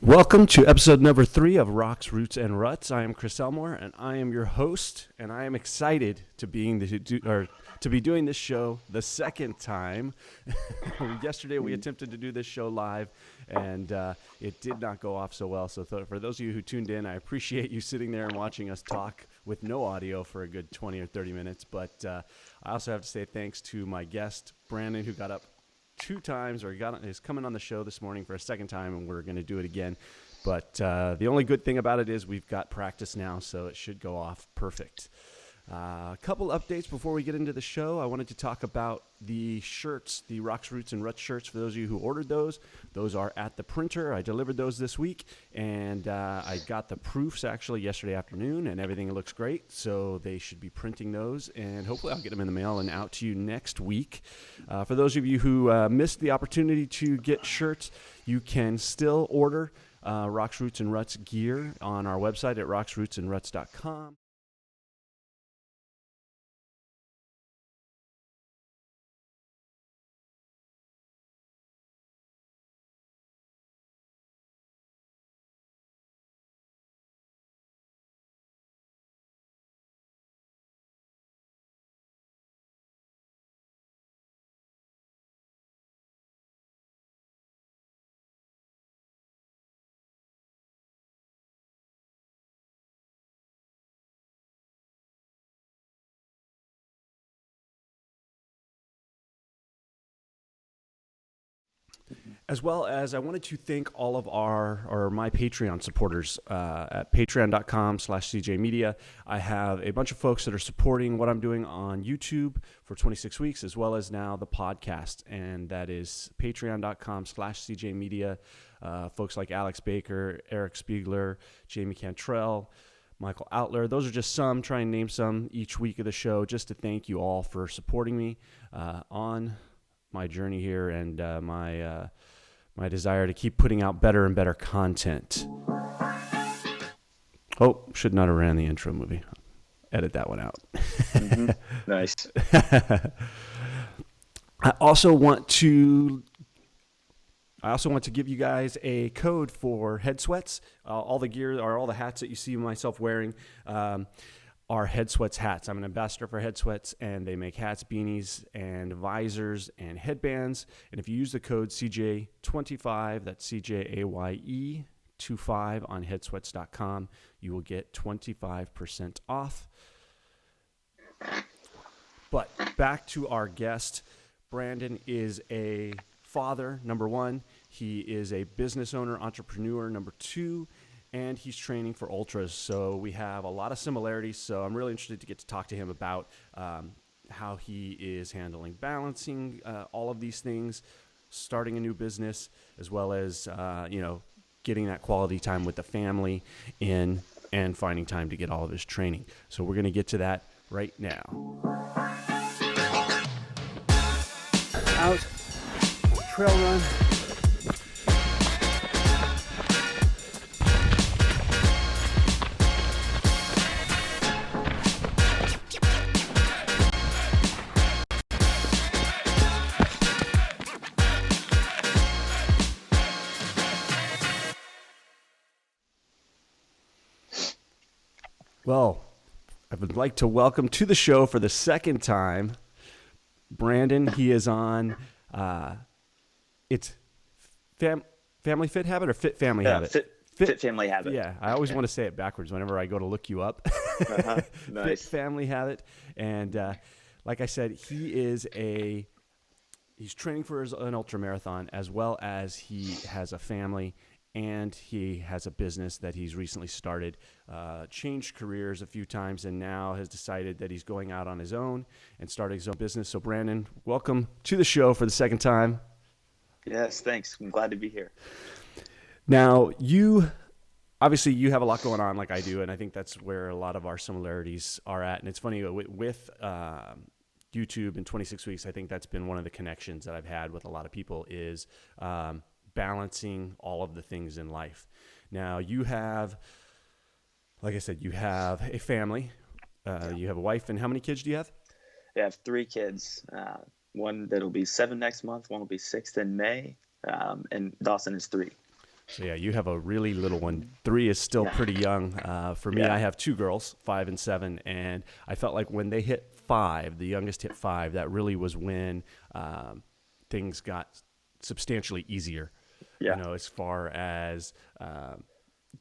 Welcome to episode number 3 of Rocks, Roots, and Ruts. I am Chris Elmore, and I am your host, and I am excited to be doing this show the second time. Yesterday, we attempted to do this show live, and it did not go off so well. So for those of you who tuned in, I appreciate you sitting there and watching us talk with no audio for a good 20 or 30 minutes. But I also have to say thanks to my guest, Brandon, who got up 2 times is coming on the show this morning for a second time, and we're going to do it again. But the only good thing about it is we've got practice now, so it should go off perfect. A couple updates before we get into the show. I wanted to talk about the shirts, the Rocks, Roots, and Ruts shirts. For those of you who ordered those are at the printer. I delivered those this week, and I got the proofs actually yesterday afternoon, and everything looks great. So they should be printing those, and hopefully I'll get them in the mail and out to you next week. For those of you who missed the opportunity to get shirts, you can still order Rocks, Roots, and Ruts gear on our website at rocksrootsandruts.com. As well as I wanted to thank all of my Patreon supporters at patreon.com/CJmedia. I have a bunch of folks that are supporting what I'm doing on YouTube for 26 weeks, as well as now the podcast. And that is patreon.com/CJmedia. Folks like Alex Baker, Eric Spiegler, Jamie Cantrell, Michael Outler. Those are just some, try and name some each week of the show, just to thank you all for supporting me on my journey here and my desire to keep putting out better and better content. Oh, should not have ran the intro movie. Edit that one out. Mm-hmm. Nice. I also want to give you guys a code for head sweats. All the gear or all the hats that you see myself wearing are Head Sweats hats. I'm an ambassador for Head Sweats, and they make hats, beanies, and visors, and headbands. And if you use the code CJ25, that's CJAYE 25 on headsweats.com, you will get 25% off. But back to our guest. Brandon is a father, number 1. He is a business owner, entrepreneur, number 2. And he's training for ultras, so we have a lot of similarities. So I'm really interested to get to talk to him about how he is handling balancing all of these things, starting a new business, as well as getting that quality time with the family in and finding time to get all of his training. So we're going to get to that right now. Out, trail run. Well, I would like to welcome to the show for the second time, Brandon. He is on, it's Family Fit Habit or Fit Family Habit? Fit Family Habit. Yeah, I always want to say it backwards whenever I go to look you up. Nice. Fit Family Habit. And like I said, he's training for an ultramarathon, as well as he has a family. And he has a business that he's recently started, changed careers a few times, and now has decided that he's going out on his own and starting his own business. So, Brandon, welcome to the show for the second time. Yes, thanks. I'm glad to be here. Now, you have a lot going on like I do, and I think that's where a lot of our similarities are at. And it's funny, with YouTube in 26 weeks, I think that's been one of the connections that I've had with a lot of people is balancing all of the things in life. Now, you have, like I said, you have a family, you have a wife, and how many kids do you have? I have 3 kids. One that'll be 7 next month, one will be 6 in May, and Dawson is 3. So yeah, you have a really little one. 3 is still pretty young. For me, Yeah. I have 2 girls, 5 and 7, and I felt like when they hit 5, the youngest hit 5, that really was when things got substantially easier. Yeah. As far as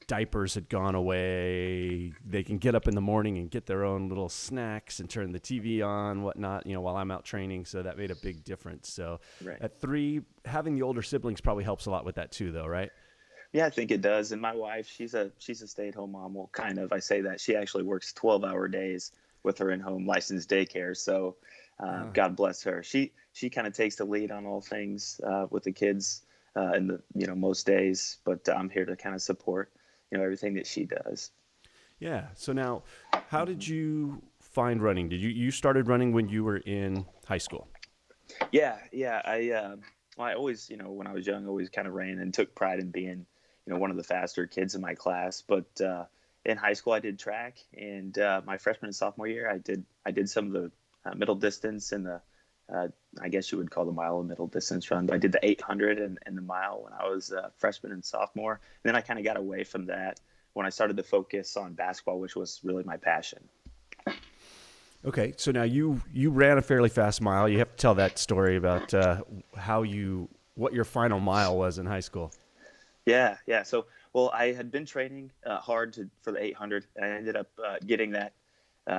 diapers had gone away, they can get up in the morning and get their own little snacks and turn the TV on, whatnot, while I'm out training. So that made a big difference. So Right. at 3, having the older siblings probably helps a lot with that too, though, right? Yeah, I think it does. And my wife, she's a stay-at-home mom. Well, kind of. I say that she actually works 12-hour days with her in-home licensed daycare. So, God bless her. She kind of takes the lead on all things with the kids in the most days. But I'm here to kind of support everything that she does. Yeah. So now, how did you find running? Did you started running when you were in high school? Yeah. I always, when I was young, always kind of ran and took pride in being one of the faster kids in my class. But in high school, I did track, and my freshman and sophomore year, I did some of the middle distance and the I guess you would call the mile a middle distance run. But I did the 800 and the mile when I was freshman and sophomore. And then I kind of got away from that when I started to focus on basketball, which was really my passion. Okay, so now you ran a fairly fast mile. You have to tell that story about what your final mile was in high school. Yeah. So, well, I had been training hard for the 800, and I ended up getting that,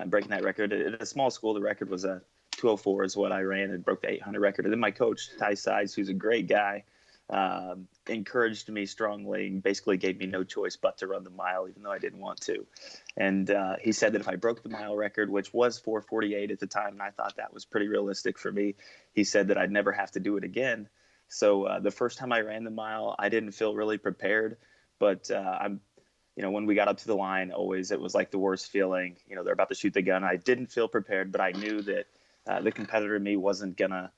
breaking that record. At a small school, the record was a 2:04 is what I ran, and broke the 800 record. And then my coach, Ty Sides, who's a great guy, encouraged me strongly and basically gave me no choice but to run the mile, even though I didn't want to. And he said that if I broke the mile record, which was 4:48 at the time, and I thought that was pretty realistic for me, he said that I'd never have to do it again. So the first time I ran the mile, I didn't feel really prepared, but when we got up to the line, always it was like the worst feeling. They're about to shoot the gun. I didn't feel prepared, but I knew that the competitor in me wasn't gonna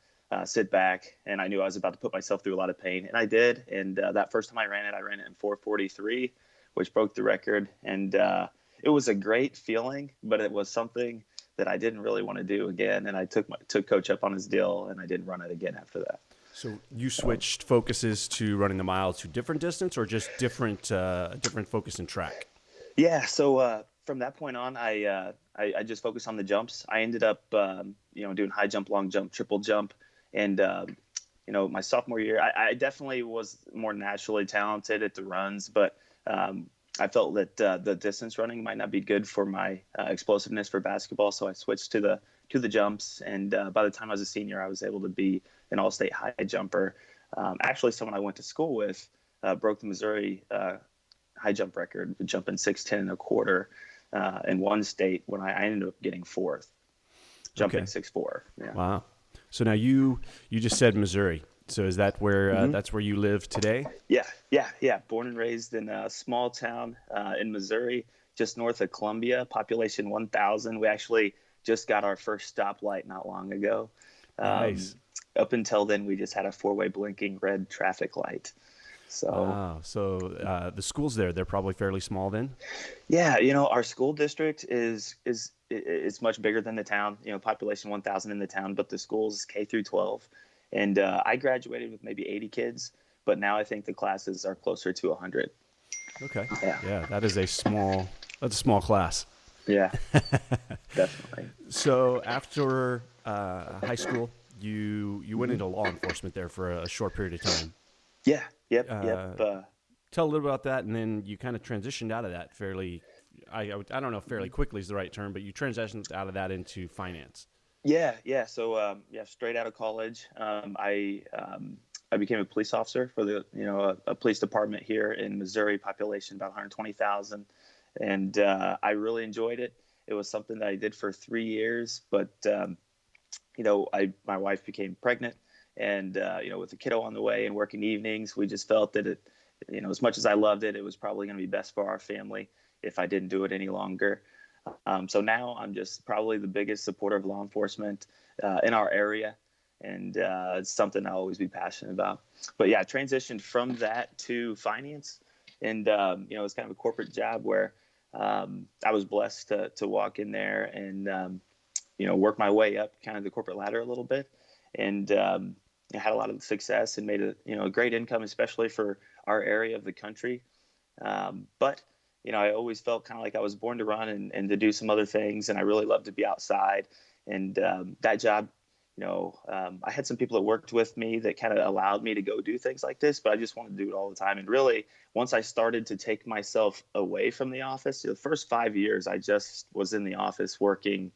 sit back, and I knew I was about to put myself through a lot of pain, and I did. And that first time I ran it in 4:43, which broke the record, and it was a great feeling, but it was something that I didn't really want to do again. And I took Coach up on his deal, and I didn't run it again after that. So you switched focuses to running the mile to different distance, or just different focus in track? Yeah. So from that point on, I just focused on the jumps. I ended up doing high jump, long jump, triple jump, and my sophomore year, I definitely was more naturally talented at the runs, but I felt that the distance running might not be good for my explosiveness for basketball, so I switched to the jumps. And by the time I was a senior, I was able to be an all-state high jumper. Actually, someone I went to school with broke the Missouri high jump record, jumping 6'10" and a quarter in one state when I ended up getting 4th, jumping 6'4". Yeah. Wow. So now you just said Missouri. So is that where that's where you live today? Yeah. Born and raised in a small town in Missouri, just north of Columbia, population 1,000. We actually just got our first stoplight not long ago. Nice. Up until then, we just had a 4-way blinking red traffic light. So, wow. So the schools they're probably fairly small then? Yeah, our school district is much bigger than the town. Population 1,000 in the town, but the school's K through 12. And I graduated with maybe 80 kids, but now I think the classes are closer to 100. Okay. Yeah. That's a small class. Yeah, definitely. So after high school, you went into law enforcement there for a short period of time. Yeah. Yep. Tell a little about that, and then you kind of transitioned out of that fairly. I don't know if fairly quickly is the right term, but you transitioned out of that into finance. Yeah. So straight out of college, I became a police officer for a police department here in Missouri, population about 120,000, and I really enjoyed it. It was something that I did for 3 years, but my wife became pregnant, and with a kiddo on the way and working evenings, we just felt that it, as much as I loved it, it was probably going to be best for our family if I didn't do it any longer. So now I'm just probably the biggest supporter of law enforcement in our area, and it's something I'll always be passionate about. But yeah, I transitioned from that to finance, and it's kind of a corporate job where I was blessed to walk in there and work my way up kind of the corporate ladder a little bit, and had a lot of success and made a great income, especially for our area of the country. But I always felt kind of like I was born to run and to do some other things, and I really love to be outside. And that job, I had some people that worked with me that kind of allowed me to go do things like this, but I just wanted to do it all the time. And really, once I started to take myself away from the office, the first 5 years, I just was in the office working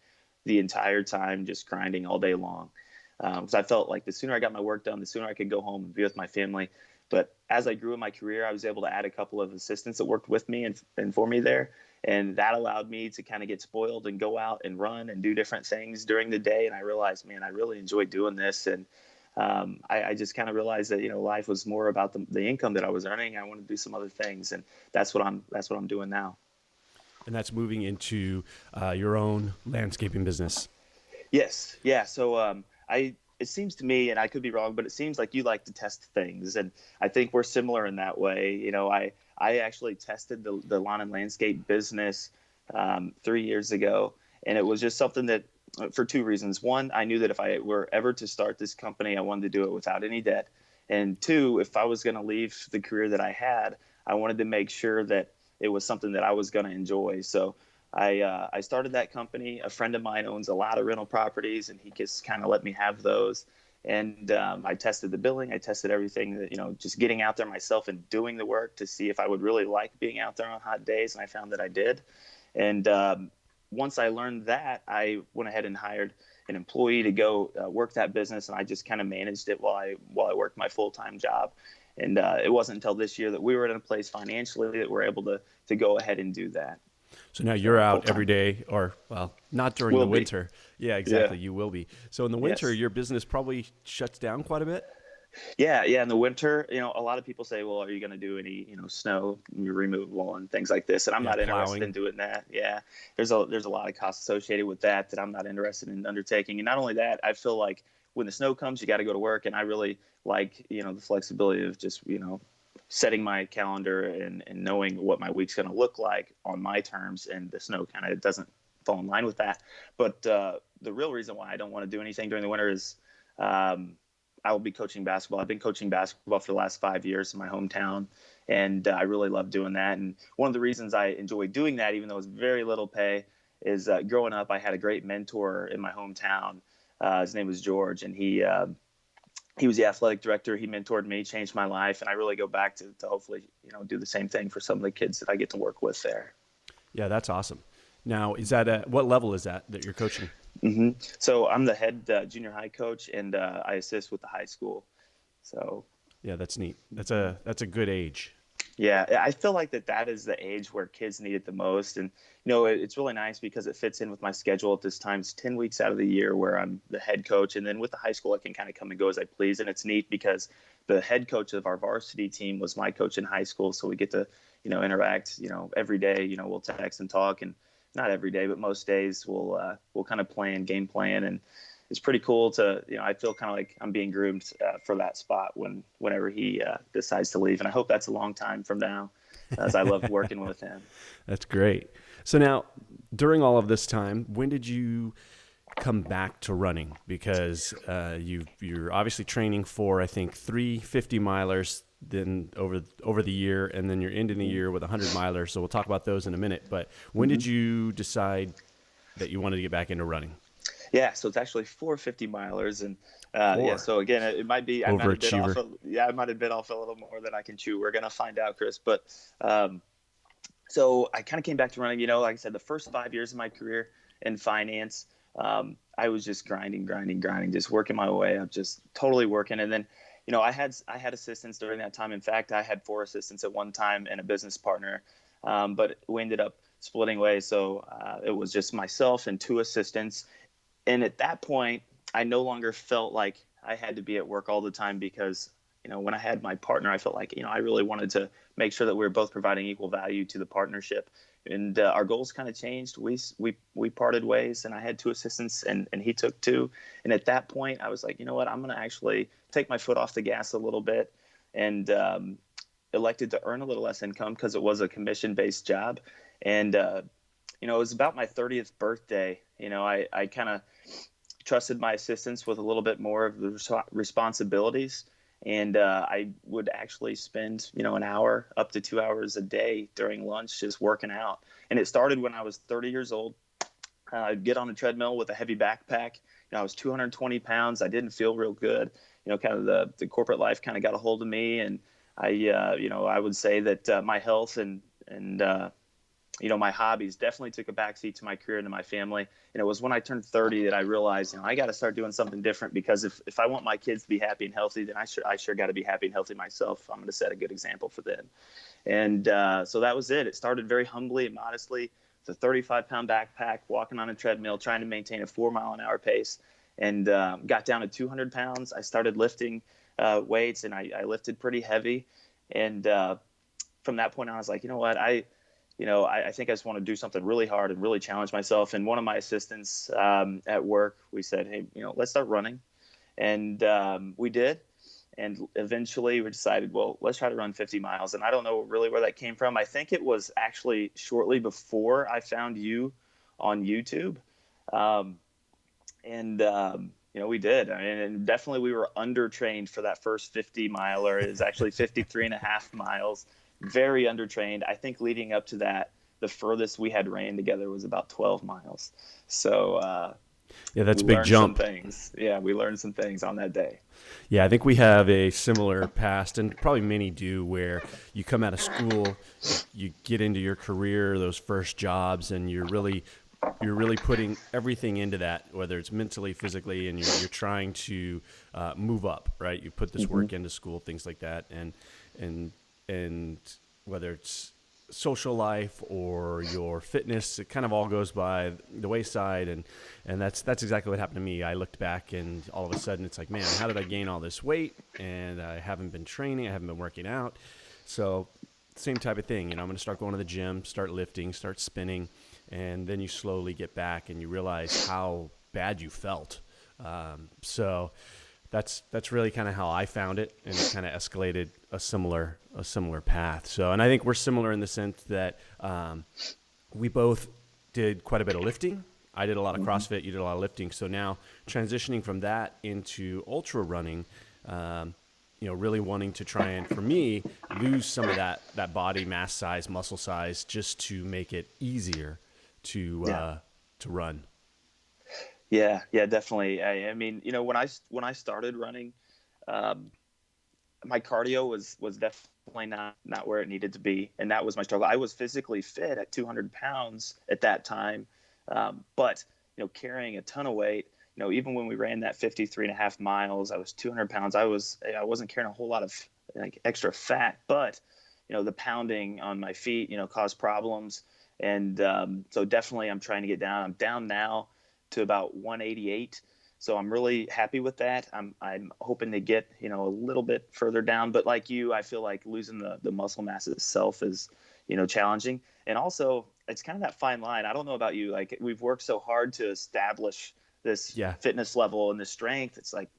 the entire time, just grinding all day long. Because I felt like the sooner I got my work done, the sooner I could go home and be with my family. But as I grew in my career, I was able to add a couple of assistants that worked with me and for me there. And that allowed me to kind of get spoiled and go out and run and do different things during the day. And I realized, man, I really enjoy doing this. And I just kind of realized that, life was more about the income that I was earning. I wanted to do some other things. And that's what I'm doing now. And that's moving into your own landscaping business. Yes. Yeah. So it seems to me, and I could be wrong, but it seems like you like to test things. And I think we're similar in that way. I actually tested the lawn and landscape business 3 years ago. And it was just something that, for two reasons. One, I knew that if I were ever to start this company, I wanted to do it without any debt. And two, if I was going to leave the career that I had, I wanted to make sure that it was something that I was going to enjoy. So I started that company. A friend of mine owns a lot of rental properties, and he just kind of let me have those. And I tested the billing. I tested everything that, just getting out there myself and doing the work to see if I would really like being out there on hot days. And I found that I did. And once I learned that, I went ahead and hired an employee to go work that business. And I just kind of managed it while I worked my full-time job. And it wasn't until this year that we were in a place financially that we're able to go ahead and do that. So now you're out every day, or, well, not during the winter. Yeah, exactly. Yeah. You will be. So in the winter, Yes. your business probably shuts down quite a bit? Yeah. In the winter, a lot of people say, well, are you going to do any, snow removal and things like this? And I'm not interested in doing that. Yeah. There's a lot of costs associated with that I'm not interested in undertaking. And not only that, I feel like when the snow comes, you got to go to work. And I really like, the flexibility of just, setting my calendar and knowing what my week's going to look like on my terms, and the snow kind of doesn't fall in line with that. But the real reason why I don't want to do anything during the winter is I will be coaching basketball. I've been coaching basketball for the last 5 years in my hometown, and I really love doing that. And one of the reasons I enjoy doing that, even though it's very little pay, is growing up, I had a great mentor in my hometown. His name was George, and he was the athletic director. He mentored me, changed my life, and I really go back to hopefully, do the same thing for some of the kids that I get to work with there. Yeah, that's awesome. Now, is that what level is that you're coaching? Mm-hmm. So I'm the head junior high coach, and I assist with the high school. So yeah, that's neat. That's a good age. Yeah, I feel like that is the age where kids need it the most. And, it's really nice because it fits in with my schedule at this time. It's 10 weeks out of the year where I'm the head coach. And then with the high school, I can kind of come and go as I please. And it's neat because the head coach of our varsity team was my coach in high school. So we get to, interact, every day, we'll text and talk, and not every day, but most days we'll kind of game plan. And it's pretty cool to, I feel kind of like I'm being groomed for that spot whenever he decides to leave. And I hope that's a long time from now, as I love working with him. That's great. So now, during all of this time, when did you come back to running? Because you're obviously training for, I think, 3 50-milers then over the year, and then you're ending the year with 100-milers. So we'll talk about those in a minute. But when did you decide that you wanted to get back into running? Yeah, so it's actually 4 50-milers, and so again, it might be I might have bit off a little more than I can chew. We're gonna find out, Chris. But so I kind of came back to running. Like I said, the first 5 years of my career in finance, I was just grinding, just working my way up, just totally working. And then, I had assistants during that time. In fact, I had 4 assistants at one time and a business partner, but we ended up splitting ways. So it was just myself and 2 assistants. And at that point, I no longer felt like I had to be at work all the time because, when I had my partner, I felt like, I really wanted to make sure that we were both providing equal value to the partnership. And our goals kind of changed. We parted ways, and I had 2 assistants, and he took 2. And at that point, I was like, you know what, I'm going to actually take my foot off the gas a little bit, and elected to earn a little less income because it was a commission-based job. And it was about my 30th birthday. I kind of trusted my assistants with a little bit more of the responsibilities. And I would actually spend, an hour up to 2 hours a day during lunch just working out. And it started when I was 30 years old. I'd get on a treadmill with a heavy backpack. I was 220 pounds. I didn't feel real good. Kind of the corporate life kind of got a hold of me. And I would say that my health and my hobbies definitely took a backseat to my career and to my family. And it was when I turned 30 that I realized, I got to start doing something different, because if I want my kids to be happy and healthy, then I sure got to be happy and healthy myself. I'm going to set a good example for them. And so that was it. It started very humbly and modestly with a 35-pound backpack, walking on a treadmill, trying to maintain a 4-mile-an-hour pace, and got down to 200 pounds. I started lifting weights, and I lifted pretty heavy. And from that point on, I was like, you know what, I think I just want to do something really hard and really challenge myself. And one of my assistants at work, we said, hey, let's start running. And we did. And eventually we decided, well, let's try to run 50 miles. And I don't know really where that came from. I think it was actually shortly before I found you on YouTube. We did. And definitely we were undertrained for that first 50 miler. It was actually 53 and a half miles. Very undertrained. I think leading up to that, the furthest we had ran together was about 12 miles. So that's a big jump. We learned some things on that day. Yeah, I think we have a similar past, and probably many do, where you come out of school, you get into your career, those first jobs, and you're really putting everything into that, whether it's mentally, physically, and you're trying to move up, right? You put this work into school, things like that, and whether it's social life or your fitness, it kind of all goes by the wayside, and that's exactly what happened to me. I looked back, and all of a sudden it's like, man, how did I gain all this weight? And I haven't been training, I haven't been working out. So same type of thing, I'm going to start going to the gym, start lifting, start spinning, and then you slowly get back and you realize how bad you felt. So that's really kind of how I found it, and it kind of escalated a similar path. So, and I think we're similar in the sense that we both did quite a bit of lifting. I did a lot of CrossFit, you did a lot of lifting. So now transitioning from that into ultra running, really wanting to try and, for me, lose some of that body mass size, muscle size, just to make it easier to run. Yeah, definitely. I mean, when I started running, my cardio was definitely not where it needed to be, and that was my struggle. I was physically fit at 200 pounds at that time, but carrying a ton of weight. Even when we ran that 53 and a half miles, I was 200 pounds. I wasn't carrying a whole lot of extra fat, but the pounding on my feet caused problems, and so definitely I'm trying to get down. I'm down now to about 188. So I'm really happy with that. I'm hoping to get, a little bit further down, but like you, I feel like losing the muscle mass itself is, challenging. And also it's kind of that fine line. I don't know about you. Like, we've worked so hard to establish this fitness level and this strength. It's like,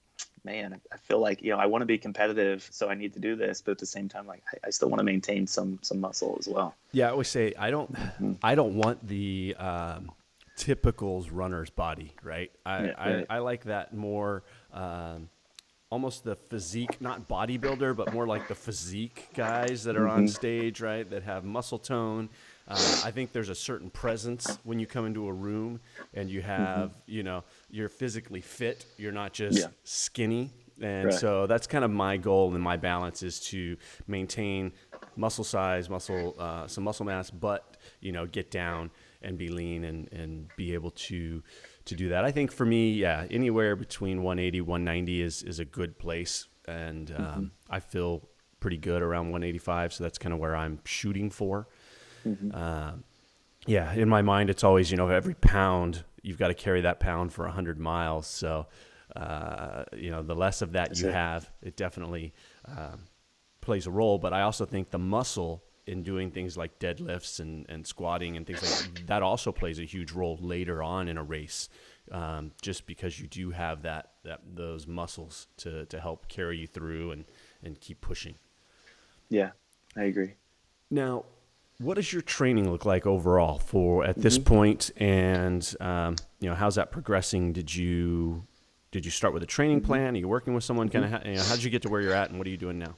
man, I feel like, I want to be competitive, so I need to do this, but at the same time, like, I still want to maintain some muscle as well. Yeah. I always say, I don't want the, typical runner's body, right? I like that more, almost the physique, not bodybuilder, but more like the physique guys that are on stage, right? That have muscle tone. I think there's a certain presence when you come into a room and you have, you're physically fit. You're not just skinny. And so that's kind of my goal, and my balance is to maintain muscle size, some muscle mass, but, get down and be lean and be able to do that. I think for me, anywhere between 180, 190 is a good place. And I feel pretty good around 185. So that's kind of where I'm shooting for. In my mind, it's always, every pound, you've got to carry that pound for 100 miles. So, the less of that you have, it definitely plays a role. But I also think the muscle in doing things like deadlifts and squatting and things like that also plays a huge role later on in a race, just because you do have those muscles to help carry you through and keep pushing. Yeah, I agree. Now, what does your training look like overall for at this point? And, how's that progressing? Did you start with a training plan? Are you working with someone? Kind of, how did you get to where you're at, and what are you doing now?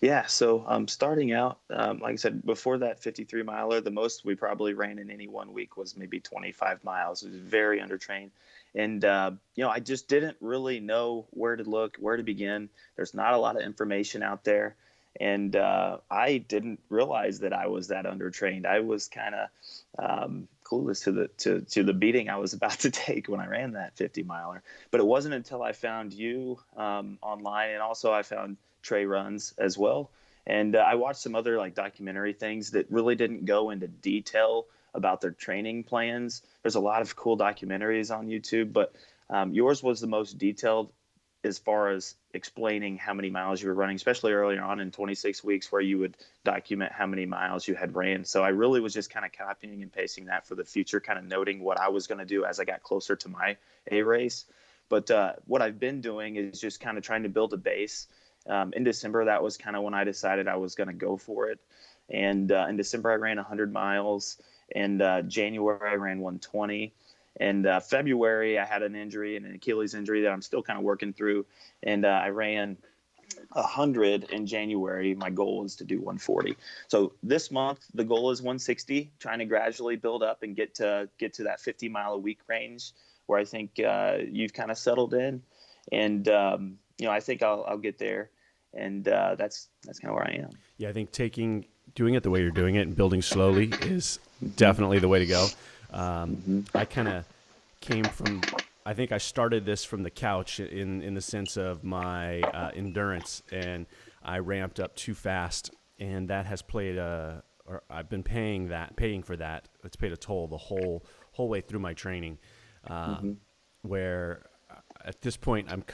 Yeah, so starting out, like I said, before that 53 miler, the most we probably ran in any one week was maybe 25 miles. It was very undertrained. And, I just didn't really know where to look, where to begin. There's not a lot of information out there. And I didn't realize that I was that undertrained. I was kind of clueless to the beating I was about to take when I ran that 50 miler. But it wasn't until I found you online, and also I found Trey runs as well. And I watched some other like documentary things that really didn't go into detail about their training plans. There's a lot of cool documentaries on YouTube, but yours was the most detailed as far as explaining how many miles you were running, especially earlier on in 26 weeks, where you would document how many miles you had ran. So I really was just kind of copying and pasting that for the future, kind of noting what I was going to do as I got closer to my A race. But what I've been doing is just kind of trying to build a base. In December, that was kind of when I decided I was going to go for it. And in December, I ran 100 miles. And January, I ran 120. And February, I had an injury, an Achilles injury that I'm still kind of working through. And I ran 100 in January. My goal is to do 140. So this month, the goal is 160, trying to gradually build up and get to that 50 mile a week range where I think you've kind of settled in. And, I think I'll get there. And that's kind of where I am. Yeah, I think doing it the way you're doing it and building slowly is definitely the way to go. I kind of came from, I think I started this from the couch in the sense of my endurance, and I ramped up too fast, and that has I've been paying for that. It's paid a toll the whole way through my training, where at this point I've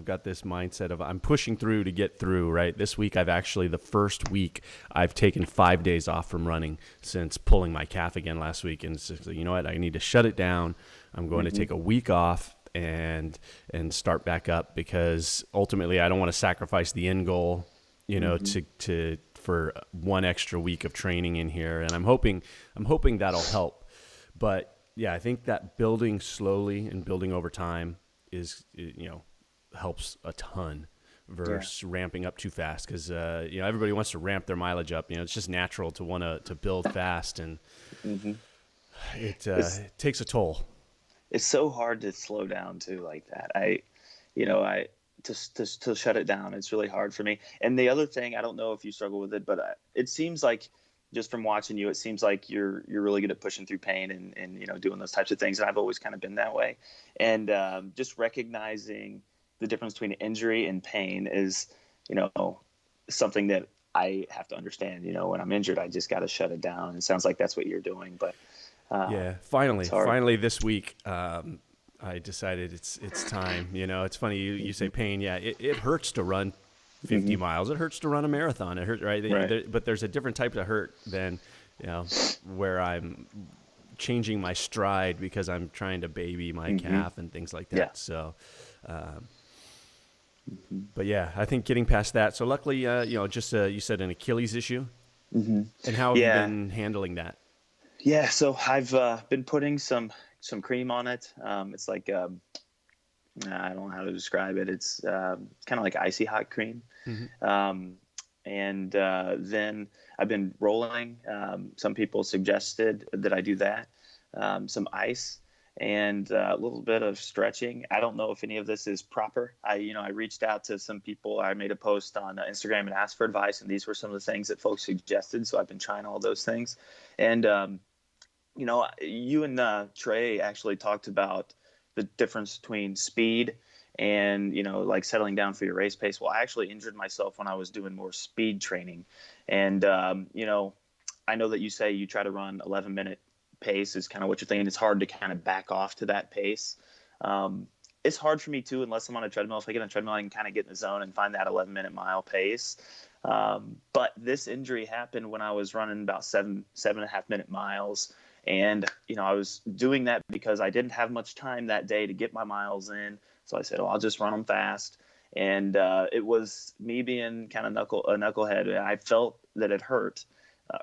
got this mindset of I'm pushing through to get through, right? This week the first week I've taken 5 days off from running since pulling my calf again last week. And it's just, you know what? I need to shut it down. I'm going to take a week off and start back up, because ultimately I don't want to sacrifice the end goal, for one extra week of training in here. And I'm hoping that'll help. But yeah, I think that building slowly and building over time is, helps a ton versus ramping up too fast, because everybody wants to ramp their mileage up. It's just natural to want to build fast, and it takes a toll. It's so hard to slow down too, like that. To shut it down, it's really hard for me. And the other thing, I don't know if you struggle with it, but it seems like, just from watching you, it seems like you're really good at pushing through pain and doing those types of things. And I've always kind of been that way. And just recognizing the difference between injury and pain is, something that I have to understand. When I'm injured, I just got to shut it down. It sounds like that's what you're doing. But finally this week, I decided it's time. It's funny you say pain. Yeah, it hurts to run 50 miles. It hurts to run a marathon. It hurts, right? But there's a different type of hurt than, where I'm changing my stride because I'm trying to baby my calf and things like that. Yeah. So, but yeah, I think getting past that. So luckily, you said an Achilles issue. And how have you been handling that? Yeah. So I've been putting some cream on it. It's like, I don't know how to describe it. It's kind of like icy hot cream. And then I've been rolling. Some people suggested that I do that. Some ice and a little bit of stretching. I don't know if any of this is proper. I reached out to some people. I made a post on Instagram and asked for advice, and these were some of the things that folks suggested. So I've been trying all those things. And, you and Trey actually talked about the difference between speed and, like settling down for your race pace. Well, I actually injured myself when I was doing more speed training. And, I know that you say you try to run 11-minute pace is kind of what you're thinking. It's hard to kind of back off to that pace. It's hard for me too, unless I'm on a treadmill. If I get on a treadmill, I can kind of get in the zone and find that 11-minute mile pace. But this injury happened when I was running about 7.5 minute miles. And, I was doing that because I didn't have much time that day to get my miles in. So I said, I'll just run them fast. And it was me being kind of a knucklehead. I felt that it hurt.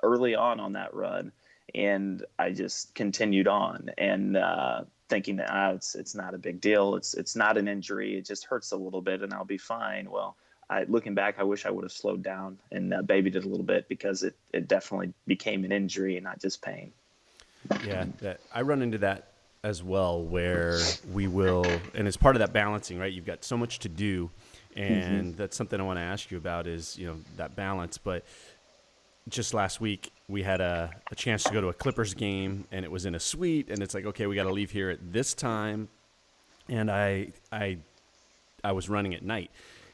early on that run. And I just continued on and thinking that it's not a big deal. It's not an injury. It just hurts a little bit and I'll be fine. Well, looking back, I wish I would have slowed down and babied it a little bit, because it definitely became an injury and not just pain. Yeah, I run into that as well, where we will, and it's part of that balancing, right? You've got so much to do, and that's something I want to ask you about is, that balance. But just last week, we had a chance to go to a Clippers game, and it was in a suite, and it's like, okay, we got to leave here at this time, and I was running at night.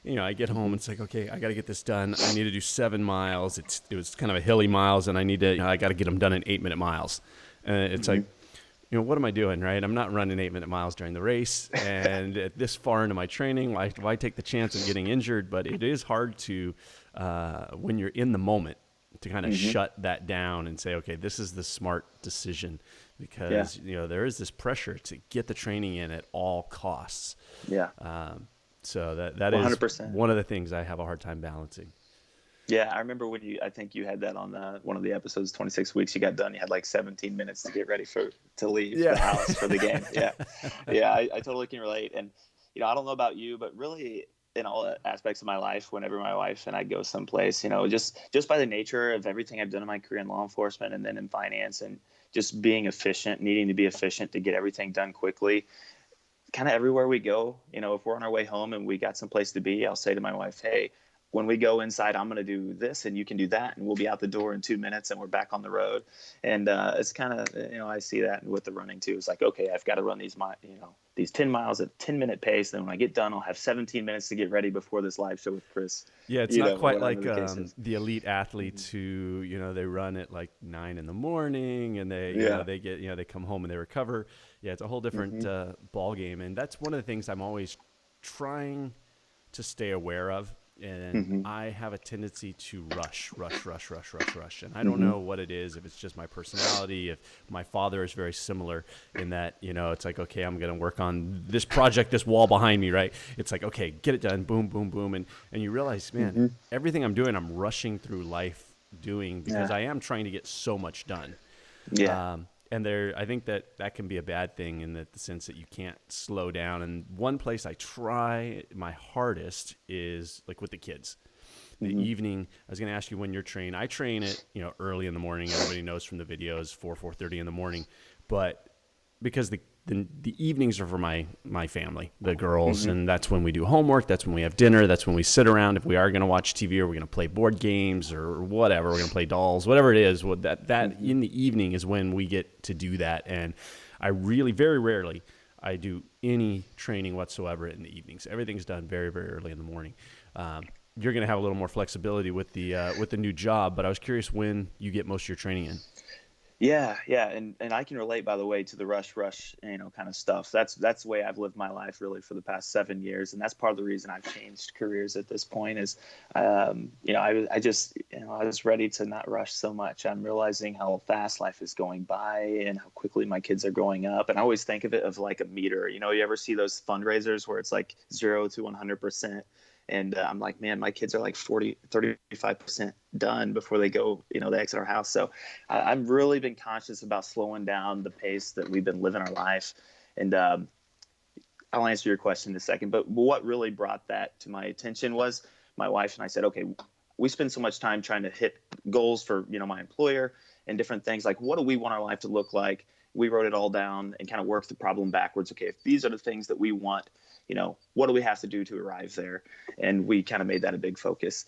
I get home and it's like, okay, I got to get this done. I need to do 7 miles. It was kind of a hilly miles, and I got to get them done in 8-minute miles. And it's like, what am I doing, right? I'm not running 8-minute miles during the race. And at this far into my training, why take the chance of getting injured? But it is hard to, when you're in the moment, to kind of shut that down and say, okay, this is the smart decision, because, there is this pressure to get the training in at all costs. Yeah. So that is 100%. one of the things I have a hard time balancing. Yeah, I remember when I think you had that on one of the episodes, 26 weeks, you got done, you had like 17 minutes to get ready to leave the house for the game. Yeah. Yeah, I totally can relate. And, I don't know about you, but really in all aspects of my life, whenever my wife and I go someplace, just by the nature of everything I've done in my career in law enforcement and then in finance, and just being efficient, needing to be efficient to get everything done quickly, kind of everywhere we go, if we're on our way home and we got some place to be, I'll say to my wife, hey, when we go inside, I'm going to do this and you can do that. And we'll be out the door in 2 minutes and we're back on the road. And it's kind of, I see that with the running too. It's like, okay, I've got to run these 10 miles at 10-minute pace. Then when I get done, I'll have 17 minutes to get ready before this live show with Chris. Yeah, it's not quite like the elite athletes who, they run at like 9 in the morning and they, they get, they come home and they recover. Yeah, it's a whole different ball game. And that's one of the things I'm always trying to stay aware of. And I have a tendency to rush. And I don't know what it is, if it's just my personality, if my father is very similar in that, it's like, okay, I'm going to work on this project, this wall behind me, right? It's like, okay, get it done, boom, boom, boom. And you realize, man, everything I'm doing, I'm rushing through life doing, because I am trying to get so much done. Yeah. And I think that can be a bad thing in the sense that you can't slow down. And one place I try my hardest is like with the kids. The evening, I was going to ask you when you're trained. I train it, early in the morning. Everybody knows from the videos, 4:30 in the morning. But because the evenings are for my family, the girls, and that's when we do homework, that's when we have dinner, that's when we sit around. If we are going to watch TV or we're going to play board games or whatever, we're going to play dolls, whatever it is, that in the evening is when we get to do that. And I really, very rarely, I do any training whatsoever in the evenings. Everything's done very, very early in the morning. You're going to have a little more flexibility with the new job, but I was curious when you get most of your training in. Yeah. And I can relate, by the way, to the rush, kind of stuff. That's the way I've lived my life really for the past 7 years. And that's part of the reason I've changed careers at this point is, I was ready to not rush so much. I'm realizing how fast life is going by and how quickly my kids are growing up. And I always think of it of like a meter. You ever see those fundraisers where it's like 0 to 100%? And I'm like, man, my kids are like 35% done before they go, they exit our house. So I've really been conscious about slowing down the pace that we've been living our life. And I'll answer your question in a second. But what really brought that to my attention was my wife and I said, okay, we spend so much time trying to hit goals for, my employer and different things. Like, what do we want our life to look like? We wrote it all down and kind of worked the problem backwards. Okay, if these are the things that we want, what do we have to do to arrive there? And we kind of made that a big focus.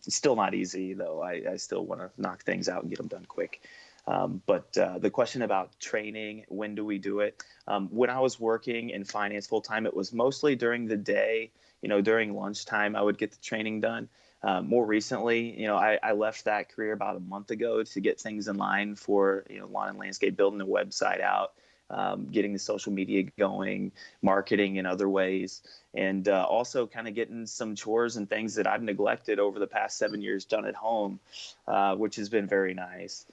It's still not easy, though. I still want to knock things out and get them done quick. But the question about training, when do we do it? When I was working in finance full time, it was mostly during the day. During lunchtime, I would get the training done. More recently, I left that career about a month ago to get things in line for, lawn and landscape, building a website out, getting the social media going, marketing in other ways, and also kind of getting some chores and things that I've neglected over the past 7 years done at home, which has been very nice.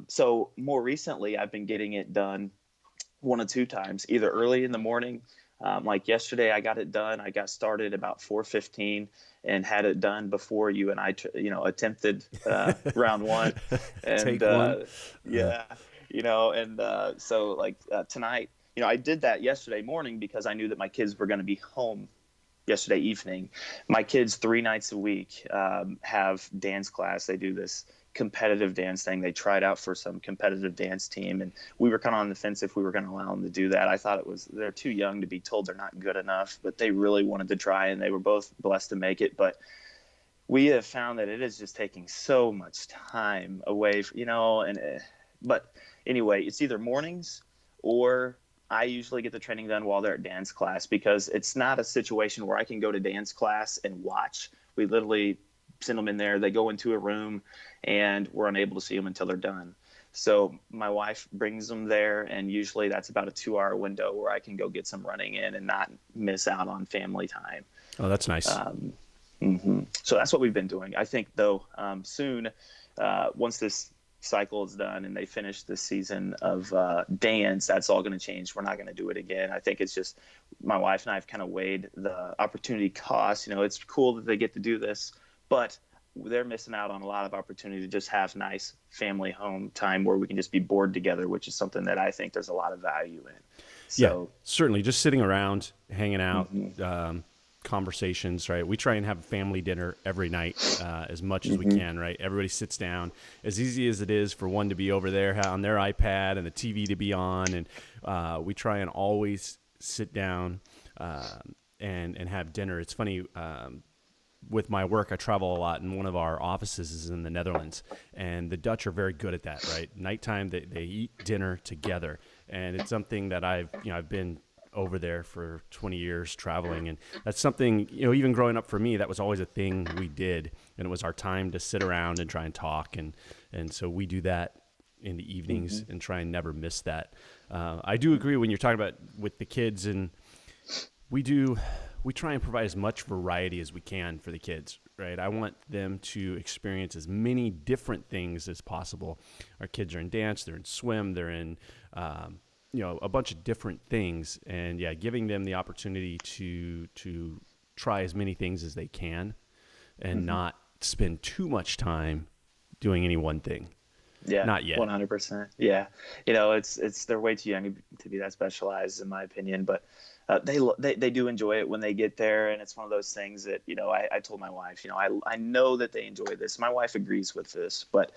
So more recently, I've been getting it done 1 or 2 times, either early in the morning Like yesterday, I got it done. I got started about 4:15 and had it done before you and I, attempted round one. And Take one. yeah, so like tonight, I did that yesterday morning because I knew that my kids were going to be home yesterday evening. My kids 3 nights a week have dance class. They do this competitive dance thing. They tried out for some competitive dance team, and we were kind of on the fence if we were going to allow them to do that. I thought they're too young to be told they're not good enough, but they really wanted to try, and they were both blessed to make it. But we have found that it is just taking so much time away, but anyway, it's either mornings or I usually get the training done while they're at dance class, because it's not a situation where I can go to dance class and watch. We literally send them in there. They go into a room and we're unable to see them until they're done. So my wife brings them there, and usually that's about a 2-hour window where I can go get some running in and not miss out on family time. Oh, that's nice. So that's what we've been doing. I think, though, soon, once this cycle is done and they finish this season of dance, that's all going to change. We're not going to do it again. I think it's just my wife and I have kind of weighed the opportunity cost. It's cool that they get to do this, but they're missing out on a lot of opportunity to just have nice family home time where we can just be bored together, which is something that I think there's a lot of value in. So, yeah, certainly. Just sitting around, hanging out, conversations, right? We try and have a family dinner every night as much as we can, right? Everybody sits down. As easy as it is for one to be over there on their iPad and the TV to be on, and we try and always sit down and have dinner. It's funny, with my work, I travel a lot, and one of our offices is in the Netherlands, and the Dutch are very good at that, right? Nighttime, they eat dinner together, and it's something that I've been over there for 20 years traveling, and that's something, even growing up for me, that was always a thing we did, and it was our time to sit around and try and talk, and so we do that in the evenings and try and never miss that. I do agree when you're talking about with the kids, and we try and provide as much variety as we can for the kids, right? I want them to experience as many different things as possible. Our kids are in dance, they're in swim, they're in, a bunch of different things. And yeah, giving them the opportunity to try as many things as they can and not spend too much time doing any one thing. Yeah, not yet. 100%. Yeah. They're way too young to be that specialized, in my opinion, but they do enjoy it when they get there. And it's one of those things that, I told my wife, I know that they enjoy this. My wife agrees with this, but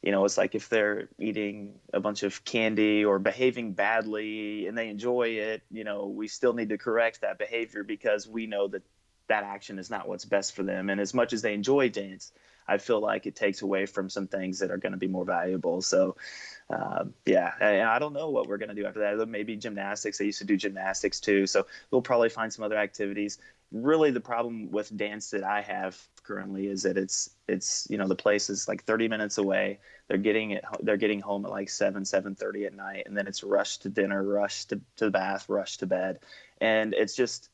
it's like if they're eating a bunch of candy or behaving badly and they enjoy it, we still need to correct that behavior, because we know that action is not what's best for them. And as much as they enjoy dance, I feel like it takes away from some things that are going to be more valuable. So, I don't know what we're going to do after that. Maybe gymnastics. They used to do gymnastics too. So we'll probably find some other activities. Really, the problem with dance that I have currently is that it's the place is like 30 minutes away. They're getting home at like 7:30 at night, and then it's rush to dinner, rush to the bath, rush to bed, and it's just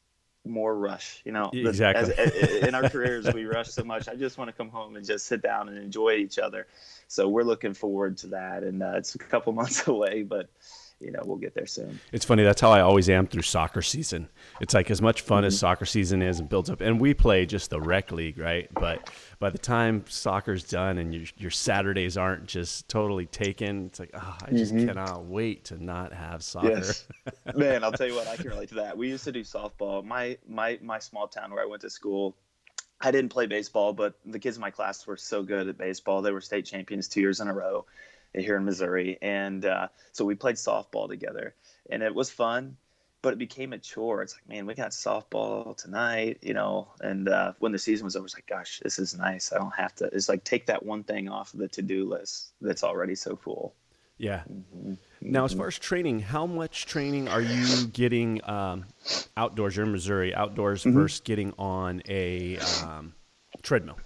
more rush. Exactly. In our careers, we rush so much. I just want to come home and just sit down and enjoy each other. So we're looking forward to that, and it's a couple months away, but we'll get there soon. It's funny. That's how I always am through soccer season. It's like as much fun as soccer season is and builds up. And we play just the rec league, right? But by the time soccer's done and your Saturdays aren't just totally taken, it's like, I just cannot wait to not have soccer. Yes. Man, I'll tell you what, I can relate to that. We used to do softball. My small town where I went to school, I didn't play baseball, but the kids in my class were so good at baseball. They were state champions 2 years in a row here in Missouri. And so we played softball together, and it was fun, but it became a chore. It's like, man, we got softball tonight, and when the season was over, it's like, gosh, this is nice. I don't have to, it's like, take that one thing off of the to-do list that's already so full. Yeah. Now, as far as training, how much training are you getting outdoors? You're in Missouri, outdoors versus getting on a treadmill?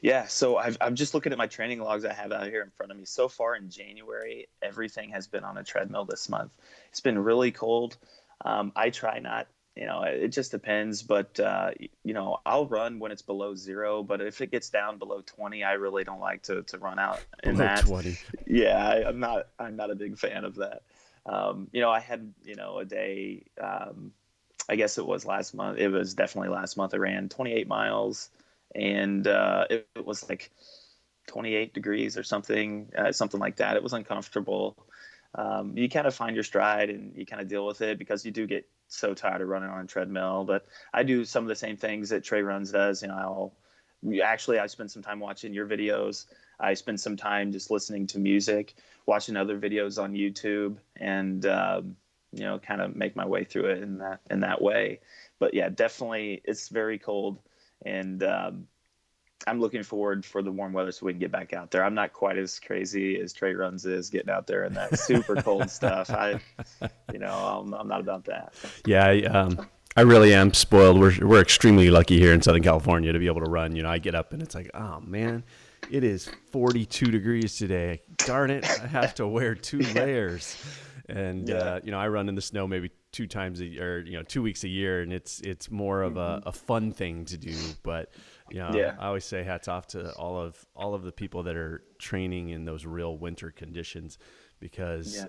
Yeah, so I'm just looking at my training logs I have out here in front of me. So far in January, everything has been on a treadmill this month. It's been really cold. I try not, it just depends. But, I'll run when it's below 0. But if it gets down below 20, I really don't like to run out in below that. 20. Yeah, I'm not a big fan of that. I had, a day I guess it was last month. It was definitely last month. I ran 28 miles, and it was like 28 degrees or something like that. It was uncomfortable. You kind of find your stride and you kind of deal with it, because you do get so tired of running on a treadmill. But I do some of the same things that Trey Runs does. I spend some time watching your videos. I spend some time just listening to music, watching other videos on YouTube, and kind of make my way through it in that way. But yeah, definitely, it's very cold, and I'm looking forward for the warm weather so we can get back out there. I'm not quite as crazy as Trey Runs is getting out there in that super cold stuff. I'm not about that. Yeah, I really am spoiled. We're extremely lucky here in Southern California to be able to run. I get up and it's like, oh man, it is 42 degrees today. Darn it, I have to wear 2 layers. And I run in the snow maybe 2 times a year, 2 weeks a year, and it's more of a fun thing to do. But I always say hats off to all of the people that are training in those real winter conditions, because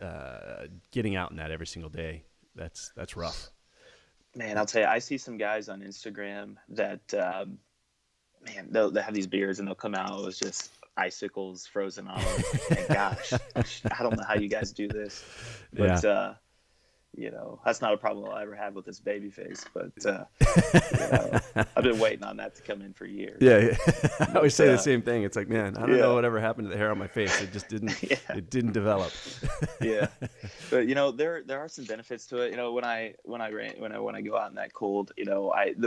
getting out in that every single day, that's rough. Man, I'll tell you, I see some guys on Instagram that, they'll have these beers and they'll come out with just icicles frozen on them. And gosh, I don't know how you guys do this, but that's not a problem I'll ever have with this baby face. But I've been waiting on that to come in for years. Yeah, I always say the same thing. It's like, man, I don't know whatever happened to the hair on my face. It just didn't. It didn't develop. Yeah, but there are some benefits to it. When I go out in that cold,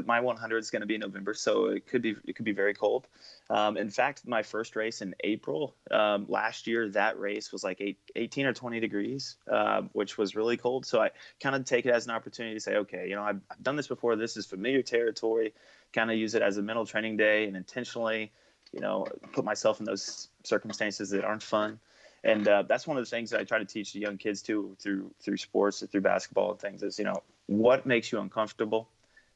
my 100 is going to be in November, so it could be very cold. In fact, my first race in April last year, that race was like 18 or 20 degrees, which was really cold. So I kind of take it as an opportunity to say, okay, I've done this before. This is familiar territory. Kind of use it as a mental training day and intentionally, put myself in those circumstances that aren't fun. And that's one of the things that I try to teach the young kids too, through sports, through basketball and things, is, what makes you uncomfortable?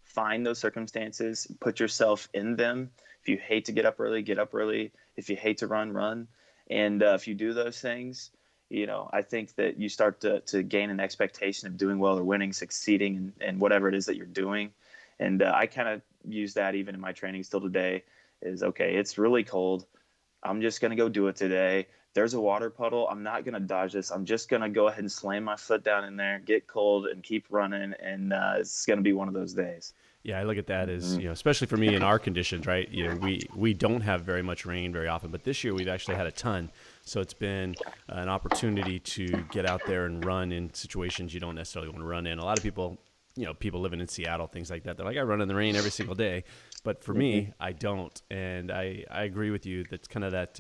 Find those circumstances, put yourself in them. If you hate to get up early, get up early. If you hate to run, run. And if you do those things, I think that you start to gain an expectation of doing well or winning, succeeding in whatever it is that you're doing. And I kind of use that even in my training still today, is, okay, it's really cold. I'm just going to go do it today. There's a water puddle. I'm not going to dodge this. I'm just going to go ahead and slam my foot down in there, get cold, and keep running. And it's going to be one of those days. Yeah, I look at that as, especially for me in our conditions, right? We don't have very much rain very often, but this year we've actually had a ton. So it's been an opportunity to get out there and run in situations you don't necessarily want to run in. A lot of people, people living in Seattle, things like that, they're like, I run in the rain every single day. But for me, I don't. And I agree with you. That's kind of that,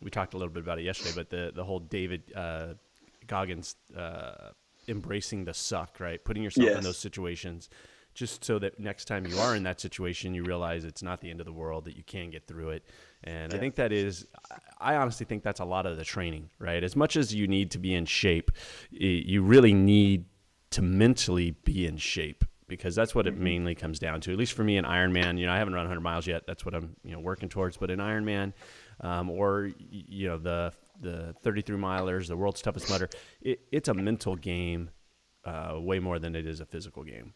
we talked a little bit about it yesterday, but the whole David Goggins embracing the suck, right? Putting yourself in those situations, just so that next time you are in that situation, you realize it's not the end of the world, that you can get through it. And I think I honestly think that's a lot of the training, right? As much as you need to be in shape, you really need to mentally be in shape, because that's what it mainly comes down to. At least for me in Ironman, I haven't run 100 miles yet. That's what I'm, working towards. But in Ironman, or the 33 milers, the world's toughest mudder, it's a mental game way more than it is a physical game.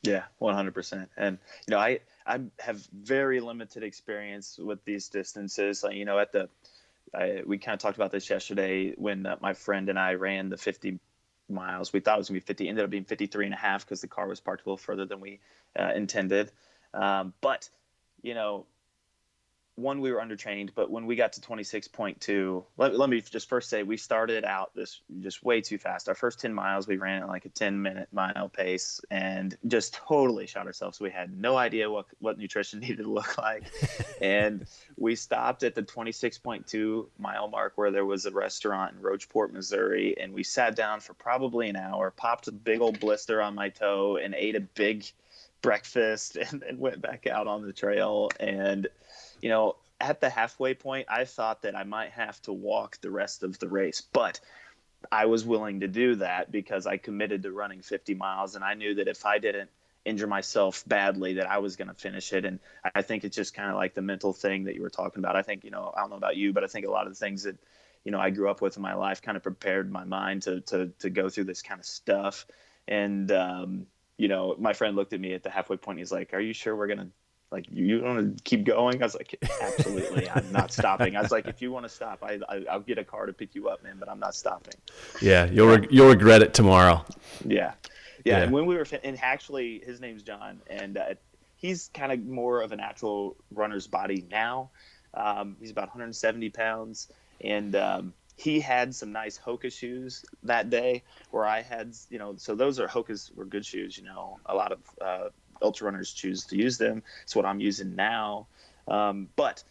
Yeah, 100%. And, I have very limited experience with these distances. We kind of talked about this yesterday when my friend and I ran the 50 miles. We thought it was going to be 50, ended up being 53 and a half because the car was parked a little further than we intended. But, one, we were undertrained, but when we got to 26.2, let me just first say we started out this just way too fast. Our first 10 miles, we ran at like a 10-minute mile pace and just totally shot ourselves. We had no idea what nutrition needed to look like. And we stopped at the 26.2 mile mark where there was a restaurant in Rocheport, Missouri. And we sat down for probably an hour, popped a big old blister on my toe and ate a big breakfast and went back out on the trail. And at the halfway point, I thought that I might have to walk the rest of the race, but I was willing to do that because I committed to running 50 miles. And I knew that if I didn't injure myself badly, that I was going to finish it. And I think it's just kind of like the mental thing that you were talking about. I think, I don't know about you, but I think a lot of the things that, I grew up with in my life kind of prepared my mind to go through this kind of stuff. And, my friend looked at me at the halfway point. He's like, "Are you sure we're gonna like you want to keep going?" I was like, "Absolutely, I'm not stopping." I was like, "If you want to stop, I'll get a car to pick you up, man, but I'm not stopping." Yeah, you'll regret it tomorrow. Yeah. And when we were, and actually, his name's John, and he's kind of more of a natural runner's body now. He's about 170 pounds, and he had some nice Hoka shoes that day where I had, so those are Hokas were good shoes, a lot of ultra runners choose to use them. It's what I'm using now. But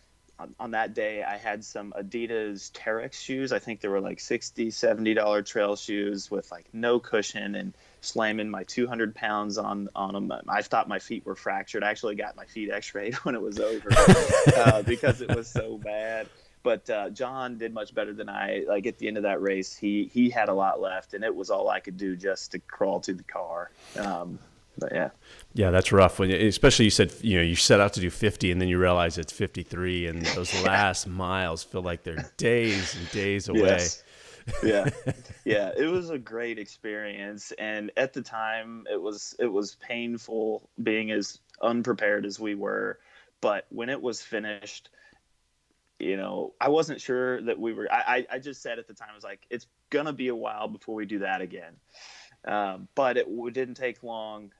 on that day, I had some Adidas Terex shoes. I think they were like $60, $70 trail shoes with like no cushion, and slamming my 200 pounds on them. I thought my feet were fractured. I actually got my feet x-rayed when it was over because it was so bad. But John did much better than I. Like at the end of that race, he had a lot left, and it was all I could do just to crawl to the car. But yeah, that's rough. Especially you said you set out to do 50, and then you realize it's 53, and those last miles feel like they're days and days away. Yes. Yeah. It was a great experience, and at the time, it was painful being as unprepared as we were. But when it was finished, I wasn't sure that we were. I just said at the time, I was like, it's gonna be a while before we do that again. But it didn't take long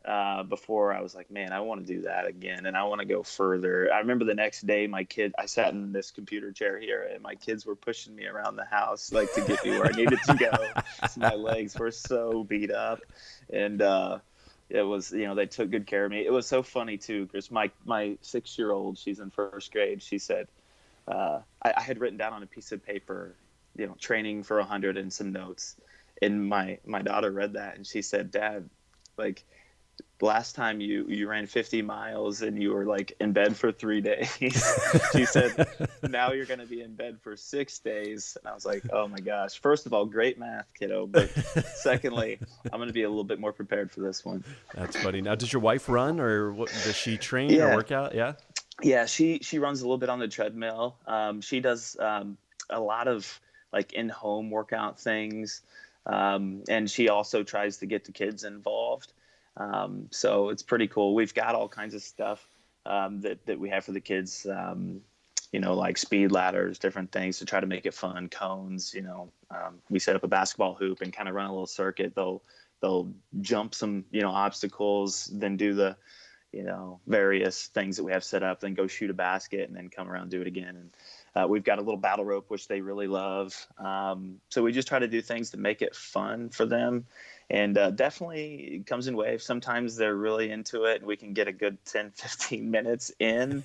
before I was like, man, I want to do that again, and I want to go further. I remember the next day, I sat in this computer chair here, and my kids were pushing me around the house like to get me where I needed to go. So my legs were so beat up, and it was, they took good care of me. It was so funny too, because my 6-year-old, she's in first grade. She said, I had written down on a piece of paper, training for 100 and some notes. And my daughter read that, and she said, "Dad, like last time you ran 50 miles and you were like in bed for 3 days." She said, "Now you're going to be in bed for 6 days." And I was like, oh my gosh. First of all, great math, kiddo. But secondly, I'm going to be a little bit more prepared for this one. That's funny. Now, does your wife run, or does she train or work out? Yeah. Yeah. She runs a little bit on the treadmill. She does a lot of like in-home workout things. And she also tries to get the kids involved. So it's pretty cool. We've got all kinds of stuff that we have for the kids, like speed ladders, different things to try to make it fun, cones. We set up a basketball hoop and kind of run a little circuit. They'll jump some, obstacles, then do the, various things that we have set up, then go shoot a basket and then come around and do it again. And we've got a little battle rope, which they really love. So we just try to do things to make it fun for them. And definitely it comes in waves. Sometimes they're really into it, and we can get a good 10, 15 minutes in,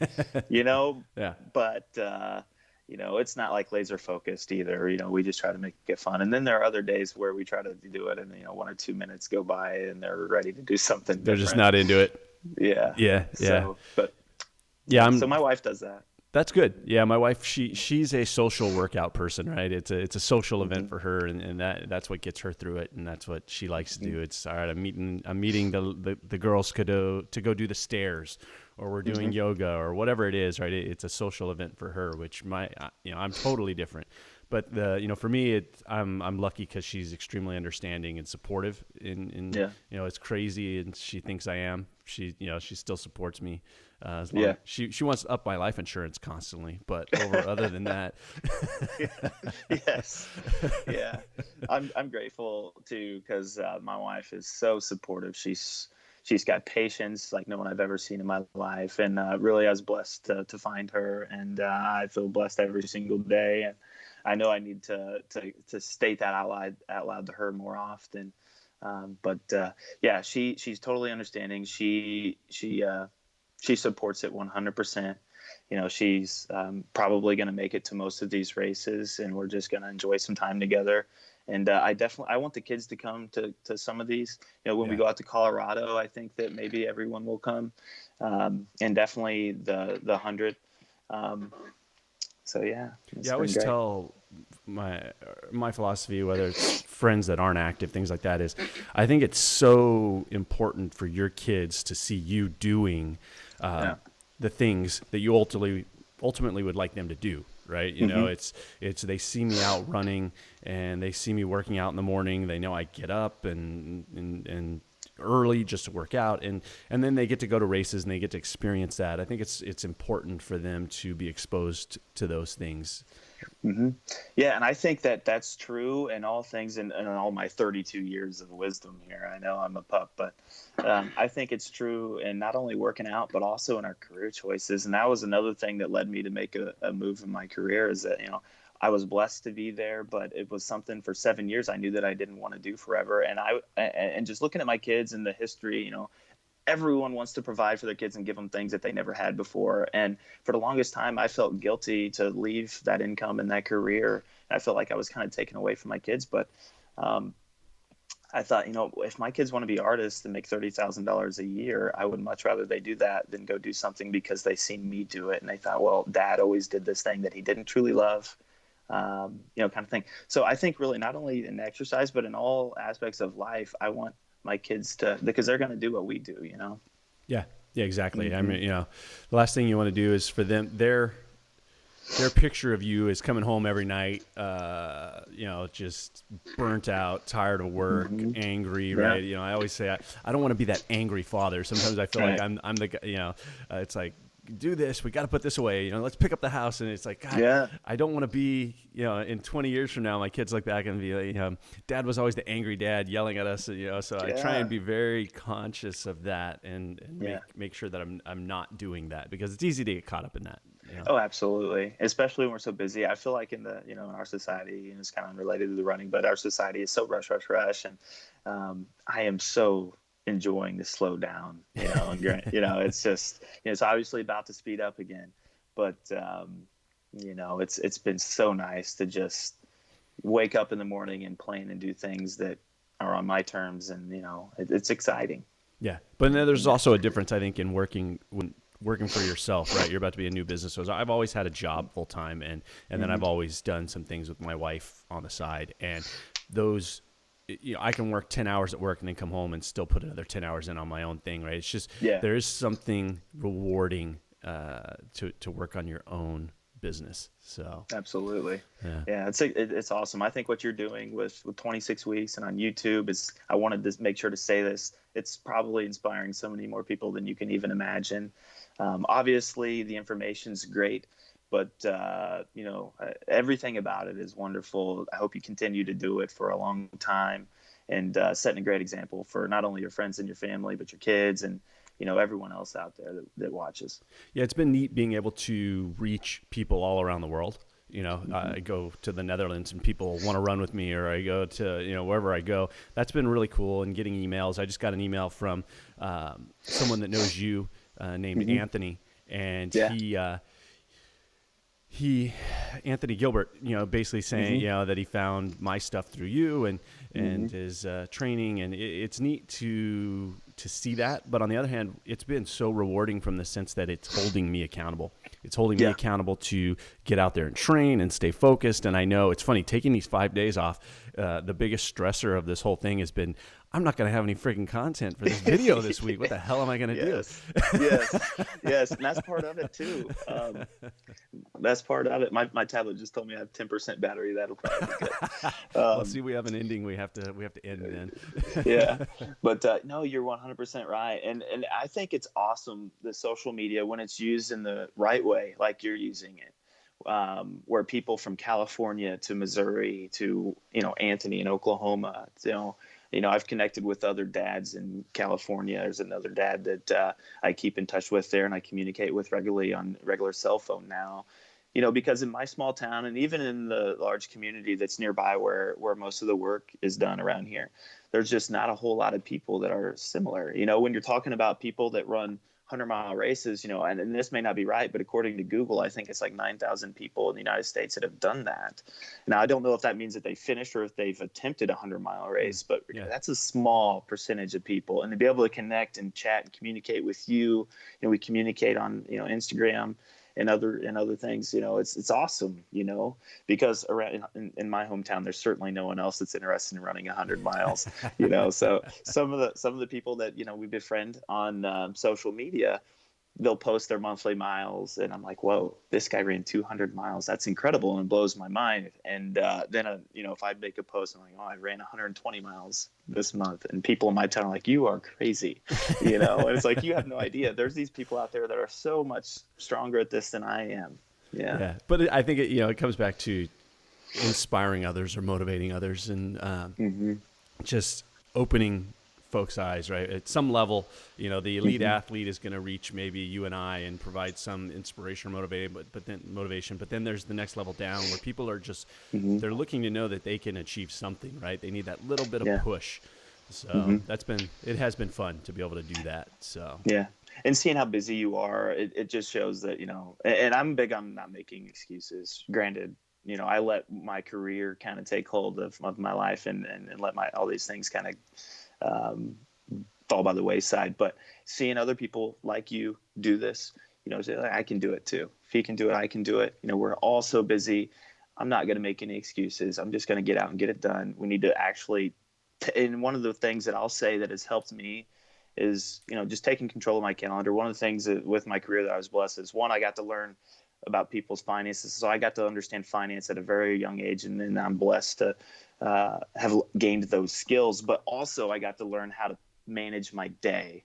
Yeah. But, it's not like laser focused either. We just try to make it fun. And then there are other days where we try to do it, and, 1 or 2 minutes go by and they're ready to do something They're different. just not into it. Yeah. So, but yeah, so my wife does that. That's good. Yeah, my wife, she's a social workout person, right? It's a social event for her, and that's what gets her through it, and that's what she likes to do. It's all right. I'm meeting the girls to go do the stairs, or we're doing yoga, or whatever it is, right? It's a social event for her, which I'm totally different. But for me, I'm lucky because she's extremely understanding and supportive. It's crazy, and she thinks I am. She still supports me. She wants to up my life insurance constantly, but other than that, yes, yeah, I'm grateful too, because my wife is so supportive. She's got patience like no one I've ever seen in my life, and really I was blessed to find her, and I feel blessed every single day. And I know I need to state that out loud to her more often. But she's totally understanding. She supports it 100%. She's probably going to make it to most of these races, and we're just going to enjoy some time together. And I want the kids to come to some of these. When we go out to Colorado, I think that maybe everyone will come, and definitely the 100. So yeah. I always tell my philosophy, whether it's friends that aren't active, things like that, is I think it's so important for your kids to see you doing the things that you ultimately would like them to do, right? It's they see me out running, and they see me working out in the morning. They know I get up and early just to work out, and then they get to go to races and they get to experience that. I think it's important for them to be exposed to those things. Mm-hmm. Yeah, and I think that that's true in all things, in all my 32 years of wisdom here. I know I'm a pup, but I think it's true in not only working out, but also in our career choices. And that was another thing that led me to make a move in my career, is that, I was blessed to be there, but it was something for 7 years I knew that I didn't want to do forever. And just looking at my kids and the history, everyone wants to provide for their kids and give them things that they never had before. And for the longest time, I felt guilty to leave that income and that career. I felt like I was kind of taken away from my kids. But I thought, if my kids want to be artists and make $30,000 a year, I would much rather they do that than go do something because they seen me do it. And they thought, well, Dad always did this thing that he didn't truly love, kind of thing. So I think really not only in exercise, but in all aspects of life, I want my kids to, because they're going to do what we do, Yeah, exactly. Mm-hmm. I mean, the last thing you want to do is for them, their picture of you is coming home every night, just burnt out, tired of work, Mm-hmm. angry, Yeah. right? I always say I don't want to be that angry father. Sometimes I feel Right. like I'm the guy, it's like, do this, we got to put this away, let's pick up the house. And it's like, God, Yeah. I don't want to be, in 20 years from now, my kids look back and be like, Dad was always the angry dad yelling at us, so I try and be very conscious of that and make sure that I'm not doing that, because it's easy to get caught up in that. Oh, absolutely. Especially when we're so busy. I feel like in our society, and it's kind of unrelated to the running, but our society is so rush. And I am so enjoying to slow down, and it's just, it's obviously about to speed up again, but it's been so nice to just wake up in the morning and plan and do things that are on my terms, and it's exciting. Yeah, but then there's also a difference, I think, in working for yourself, right? You're about to be a new business owner. I've always had a job full time, and then I've always done some things with my wife on the side, and those, I can work 10 hours at work and then come home and still put another 10 hours in on my own thing, right? It's just, there is something rewarding to work on your own business. So absolutely. Yeah, it's awesome. I think what you're doing with 26 weeks and on YouTube is, I wanted to make sure to say this, it's probably inspiring so many more people than you can even imagine. Obviously the information's great, but everything about it is wonderful. I hope you continue to do it for a long time, and setting a great example for not only your friends and your family, but your kids and everyone else out there that watches. Yeah, it's been neat being able to reach people all around the world. I go to the Netherlands and people want to run with me, or I go to, wherever I go. That's been really cool. And getting emails. I just got an email from someone that knows you named Anthony, and Anthony Gilbert, basically saying, that he found my stuff through you and his training, and it's neat to see that. But on the other hand, it's been so rewarding from the sense that it's holding me accountable. It's holding me accountable to get out there and train and stay focused. And I know it's funny, taking these 5 days off, the biggest stressor of this whole thing has been, I'm not going to have any freaking content for this video this week. What the hell am I going to do? Yes. And that's part of it too. That's part of it. My tablet just told me I have 10% battery. That'll probably be good. Well, see, we have an ending. We have to end then. Yeah. But no, you're 100% right. And I think it's awesome, the social media, when it's used in the right way, like you're using it. Where people from California to Missouri to, Anthony in Oklahoma, I've connected with other dads in California. There's another dad that I keep in touch with there, and I communicate with regularly on regular cell phone now. Because in my small town, and even in the large community that's nearby where most of the work is done around here, there's just not a whole lot of people that are similar. When you're talking about people that run 100-mile races, and this may not be right, but according to Google, I think it's like 9,000 people in the United States that have done that. Now, I don't know if that means that they finished or if they've attempted a 100-mile race, but that's a small percentage of people. And to be able to connect and chat and communicate with you, we communicate on, Instagram and other things, it's awesome, because around in my hometown, there's certainly no one else that's interested in running 100 miles, so some of the people that, we befriend on social media, they'll post their monthly miles, and I'm like, whoa, this guy ran 200 miles. That's incredible, and it blows my mind. And then, if I make a post, I'm like, oh, I ran 120 miles this month, and people in my town are like, you are crazy, and it's like, you have no idea. There's these people out there that are so much stronger at this than I am. Yeah. But I think it comes back to inspiring others or motivating others, and just opening folks' eyes, right? At some level, the elite athlete is going to reach maybe you and I and provide some inspiration or motivation. But then there's the next level down where people are just they're looking to know that they can achieve something, right? They need that little bit of push. So it has been fun to be able to do that. So and seeing how busy you are, it just shows that and I'm big on not making excuses. Granted, I let my career kind of take hold of my life and let all these things kind of fall by the wayside. But seeing other people like you do this, say, I can do it too. If he can do it, I can do it. We're all so busy. I'm not going to make any excuses. I'm just going to get out and get it done. We need to actually, and one of the things that I'll say that has helped me is, just taking control of my calendar. One of the things with my career that I was blessed is, one, I got to learn about people's finances. So I got to understand finance at a very young age, and then I'm blessed to have gained those skills. But also I got to learn how to manage my day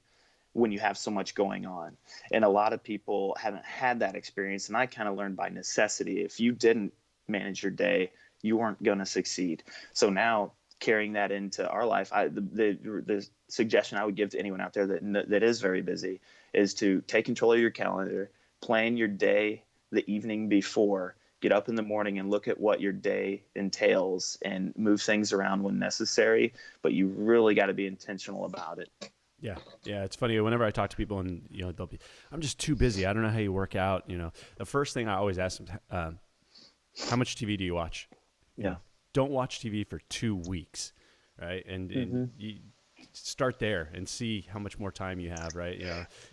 when you have so much going on. And a lot of people haven't had that experience, and I kind of learned by necessity. If you didn't manage your day, you weren't going to succeed. So now, carrying that into our life, the suggestion I would give to anyone out there that is very busy is to take control of your calendar, plan your day the evening before, get up in the morning and look at what your day entails and move things around when necessary. But you really got to be intentional about it. Yeah. It's funny. Whenever I talk to people and, they'll be, I'm just too busy. I don't know how you work out. The first thing I always ask them, how much TV do you watch? Yeah. Don't watch TV for 2 weeks. Right. And you start there and see how much more time you have. Right.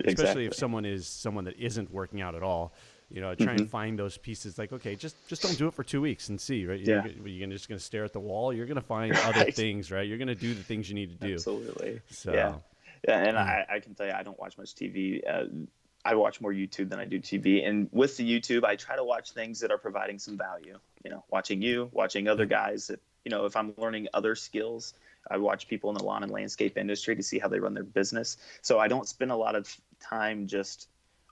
Especially if someone that isn't working out at all. Try and find those pieces. Like, okay, just don't do it for 2 weeks and see, right? You're just going to stare at the wall. You're going to find other things, right? You're going to do the things you need to do. Absolutely. So, and I can tell you, I don't watch much TV. I watch more YouTube than I do TV. And with the YouTube, I try to watch things that are providing some value. Watching other guys that, if I'm learning other skills, I watch people in the lawn and landscape industry to see how they run their business. So I don't spend a lot of time just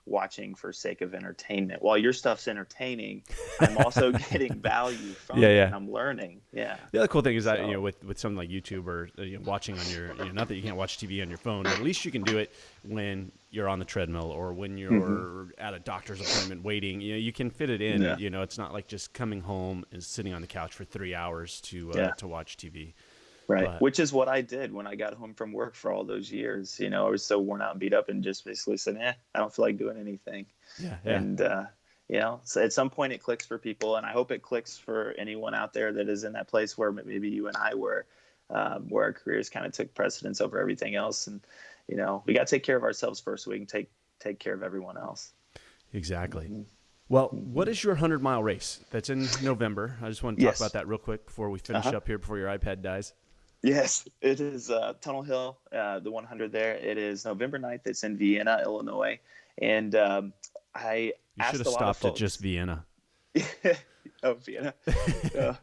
watching for sake of entertainment. While your stuff's entertaining, I'm also getting value from it, and I'm learning. Yeah. The other cool thing is that with something like YouTube or watching on your not that you can't watch TV on your phone, but at least you can do it when you're on the treadmill or when you're at a doctor's appointment waiting. You can fit it in. It's not like just coming home and sitting on the couch for 3 hours to watch TV. Right. But, which is what I did when I got home from work for all those years. I was so worn out and beat up and just basically said, I don't feel like doing anything. Yeah. And, so at some point it clicks for people, and I hope it clicks for anyone out there that is in that place where maybe you and I were, where our careers kind of took precedence over everything else. And, we got to take care of ourselves first so we can take care of everyone else. Exactly. Well, what is your 100-mile race? That's in November. I just want to talk about that real quick before we finish up here, before your iPad dies. Yes, it is Tunnel Hill, the 100 there. It is November 9th. It's in Vienna, Illinois. And I asked should have a lot stopped of folks. at just Vienna. Oh, Vienna.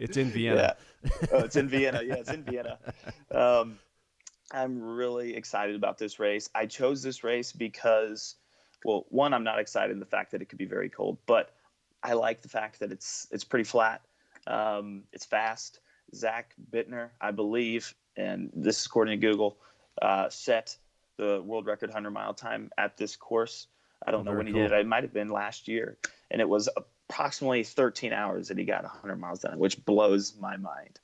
It's in Vienna. Yeah. Oh, it's in Vienna. Yeah, it's in Vienna. I'm really excited about this race. I chose this race because, well, one, I'm not excited in the fact that it could be very cold, but I like the fact that it's pretty flat. It's fast. Zach Bittner, I believe, and this is according to Google, set the world record 100-mile time at this course. I don't know when he did it. It might have been last year. And it was approximately 13 hours that he got 100 miles done, which blows my mind.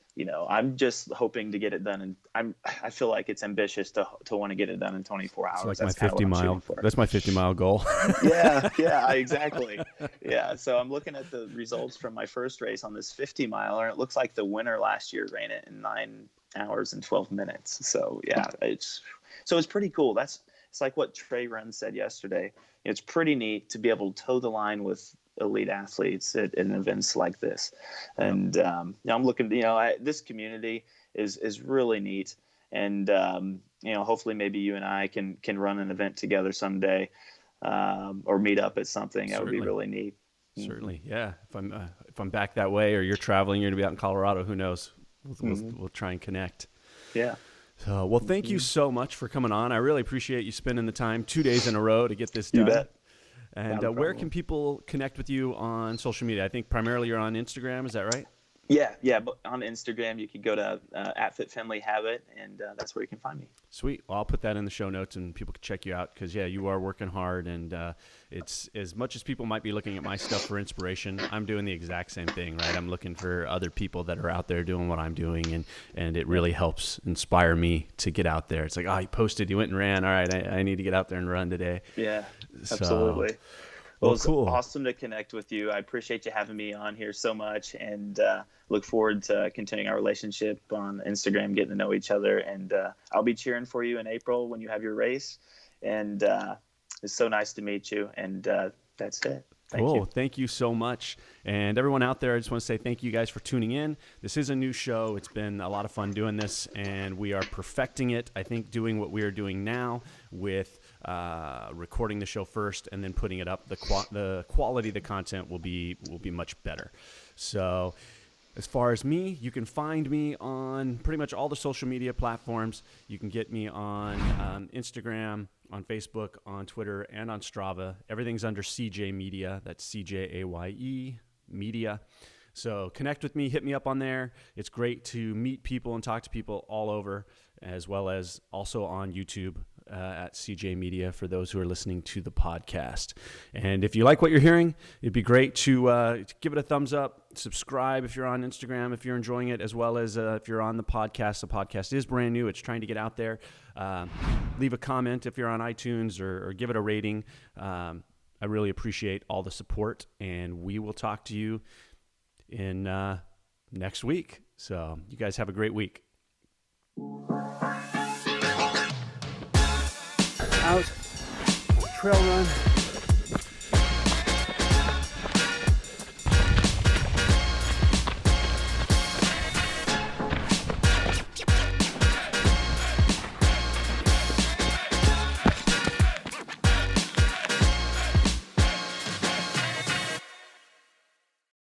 I'm just hoping to get it done. And I feel like it's ambitious to want to get it done in 24 hours. It's like my 50-mile. That's my 50-mile goal. Yeah, exactly. Yeah. So I'm looking at the results from my first race on this 50-miler, and it looks like the winner last year ran it in 9 hours and 12 minutes. So yeah, it's pretty cool. It's like what Trey Run said yesterday. It's pretty neat to be able to toe the line with elite athletes at events like this. And I'm looking, this community is really neat. And hopefully maybe you and I can run an event together someday. or meet up at something. That would be Certainly. really neat. Certainly, yeah. If I'm back that way, or you're traveling, you're gonna be out in Colorado. Who knows? We'll try and connect. Yeah. So, well, thank you so much for coming on. I really appreciate you spending the time 2 days in a row to get this done. You bet. And where can people connect with you on social media? I think primarily you're on Instagram. Is that right? Yeah. But on Instagram, you could go to @FitFamilyHabit, and that's where you can find me. Sweet. Well, I'll put that in the show notes, and people can check you out because, yeah, you are working hard. And it's as much as people might be looking at my stuff for inspiration, I'm doing the exact same thing, right? I'm looking for other people that are out there doing what I'm doing, and it really helps inspire me to get out there. It's like, oh, you posted, you went and ran. All right, I need to get out there and run today. Yeah, absolutely. Well, it was cool. Awesome to connect with you. I appreciate you having me on here so much, and look forward to continuing our relationship on Instagram, getting to know each other. And I'll be cheering for you in April when you have your race. And it's so nice to meet you. And that's it. Thank you. Thank you so much. And everyone out there, I just want to say thank you guys for tuning in. This is a new show. It's been a lot of fun doing this, and we are perfecting it. I think doing what we are doing now with recording the show first and then putting it up, the quality of the content will be much better. So as far as me, you can find me on pretty much all the social media platforms. You can get me on Instagram, on Facebook, on Twitter, and on Strava. Everything's under CJ Media. That's CJAYE Media. So connect with me, hit me up on there. It's great to meet people and talk to people all over, as well as also on YouTube at CJ Media for those who are listening to the podcast. And if you like what you're hearing, it'd be great to give it a thumbs up, subscribe if you're on Instagram, if you're enjoying it, as well as if you're on the podcast. The podcast is brand new. It's trying to get out there. Leave a comment if you're on iTunes or give it a rating. I really appreciate all the support, and we will talk to you in next week. So you guys have a great week. Out, trail run.